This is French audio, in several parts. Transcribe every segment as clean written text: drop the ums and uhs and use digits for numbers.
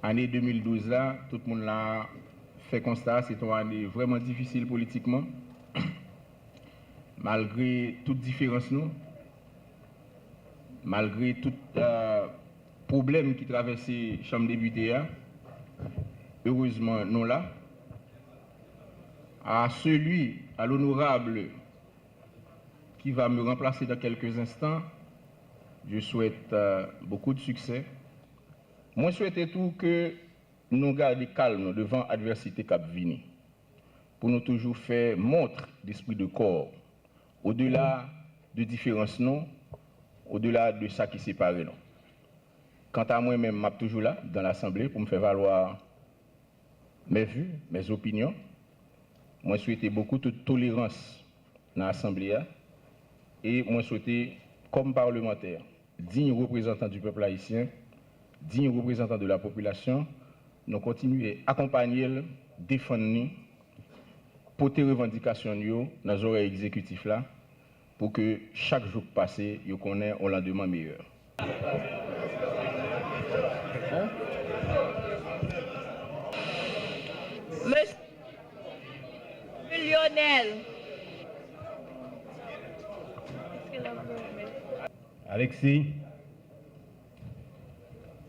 Année 2012 là, tout le monde l'a fait constat, c'est une année vraiment difficile politiquement. Malgré toutes différences nous, malgré tout problème qui traversait la Chambre des députés, heureusement nous là. À celui, à l'honorable qui va me remplacer dans quelques instants, je souhaite beaucoup de succès. Moi, je souhaite tout que nous gardions calme devant l'adversité qui vient, pour nous toujours faire montre d'esprit de corps, au-delà de différences, non, au-delà de ça qui sépare nous. Quant à moi-même, je suis toujours là, dans l'Assemblée, pour me faire valoir mes vues, mes opinions. Moi, je souhaite beaucoup de tolérance dans l'Assemblée et moi, je souhaite, comme parlementaire, digne représentant du peuple haïtien, digne représentant de la population, nous continuer à accompagner, défendre, porter revendications dans les oreilles exécutifs là, pour que chaque jour passé, nous connaissons un lendemain meilleur. Monsieur Lionel. Alexis.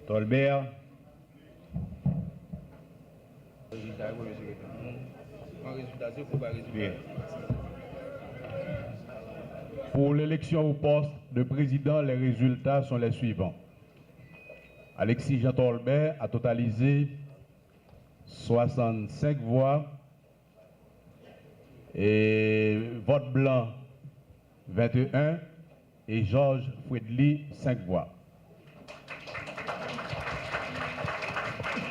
Tolbert. Pour l'élection au poste de président, les résultats sont les suivants. Alexis Jean Tolbert a totalisé 65 voix et vote blanc 21 et Georges Fredli 5 voix.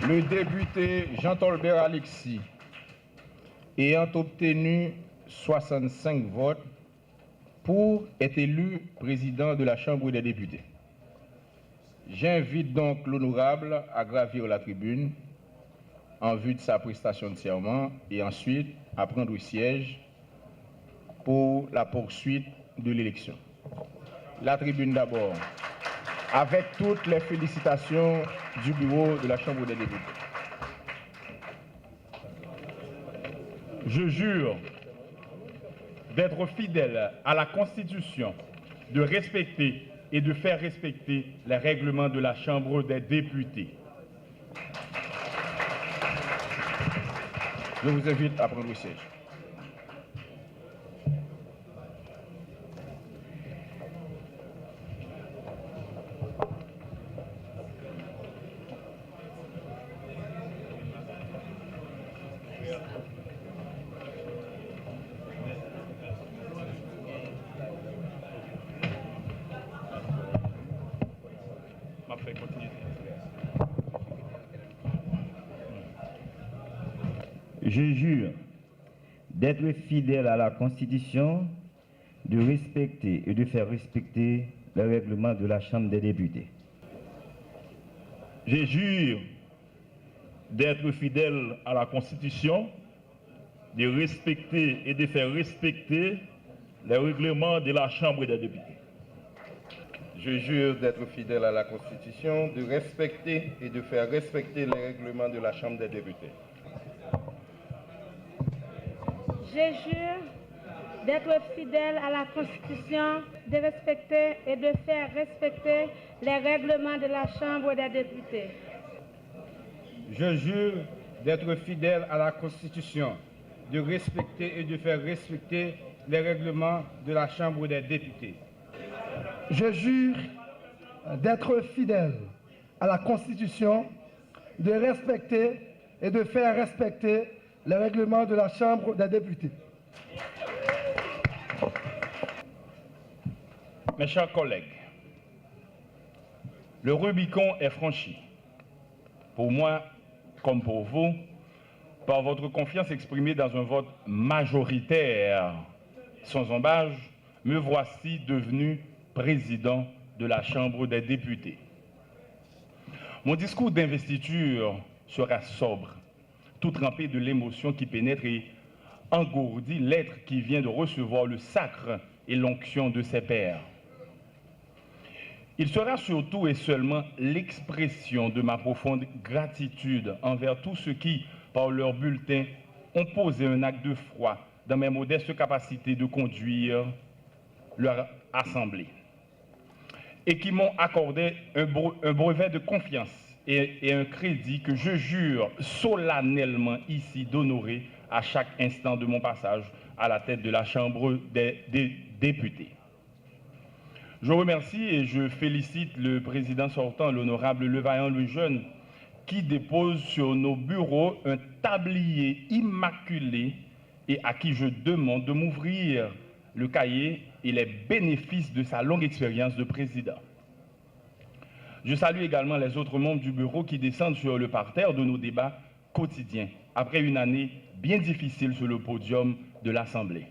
Le député Jean Tolbert Alexis, ayant obtenu 65 votes pour être élu président de la Chambre des députés. J'invite donc l'honorable à gravir la tribune en vue de sa prestation de serment et ensuite à prendre le siège pour la poursuite de l'élection. La tribune d'abord, avec toutes les félicitations du bureau de la Chambre des députés. Je jure d'être fidèle à la Constitution, de respecter et de faire respecter les règlements de la Chambre des députés. Je vous invite à prendre le siège. Je jure d'être fidèle à la Constitution, de respecter et de faire respecter les règlements de la Chambre des députés. Je jure d'être fidèle à la Constitution, de respecter et de faire respecter les règlements de la Chambre des députés. Je jure d'être fidèle à la Constitution, de respecter et de faire respecter les règlements de la Chambre des députés. Je jure d'être fidèle à la Constitution, de respecter et de faire respecter les règlements de la Chambre des députés. Je jure d'être fidèle à la Constitution, de respecter et de faire respecter les règlements de la Chambre des députés. Je jure d'être fidèle à la Constitution, de respecter et de faire respecter les règlements de la Chambre des députés. Mes chers collègues, le Rubicon est franchi. Pour moi, comme pour vous, par votre confiance exprimée dans un vote majoritaire sans embâche, me voici devenu président de la Chambre des députés. Mon discours d'investiture sera sobre, tout trempé de l'émotion qui pénètre et engourdit l'être qui vient de recevoir le sacre et l'onction de ses pairs. Il sera surtout et seulement l'expression de ma profonde gratitude envers tous ceux qui, par leur bulletin, ont posé un acte de foi dans mes modestes capacités de conduire leur assemblée et qui m'ont accordé un brevet de confiance et un crédit que je jure solennellement ici d'honorer à chaque instant de mon passage à la tête de la Chambre des députés. Je remercie et je félicite le président sortant, l'honorable Levaillant Lejeune, qui dépose sur nos bureaux un tablier immaculé et à qui je demande de m'ouvrir le cahier et les bénéfices de sa longue expérience de président. Je salue également les autres membres du bureau qui descendent sur le parterre de nos débats quotidiens, après une année bien difficile sur le podium de l'Assemblée.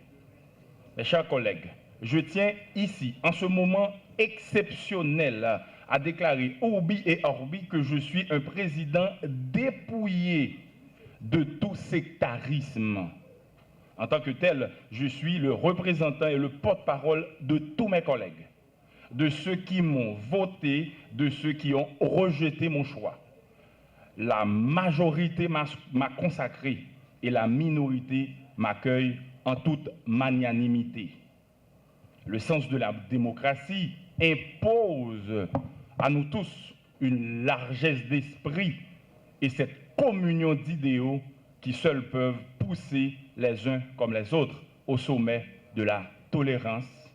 Mes chers collègues, je tiens ici, en ce moment exceptionnel, à déclarer urbi et orbi que je suis un président dépouillé de tout sectarisme. En tant que tel, je suis le représentant et le porte-parole de tous mes collègues, de ceux qui m'ont voté, de ceux qui ont rejeté mon choix. La majorité m'a consacré et la minorité m'accueille en toute magnanimité. Le sens de la démocratie impose à nous tous une largesse d'esprit et cette communion d'idéaux qui seuls peuvent pousser les uns comme les autres au sommet de la tolérance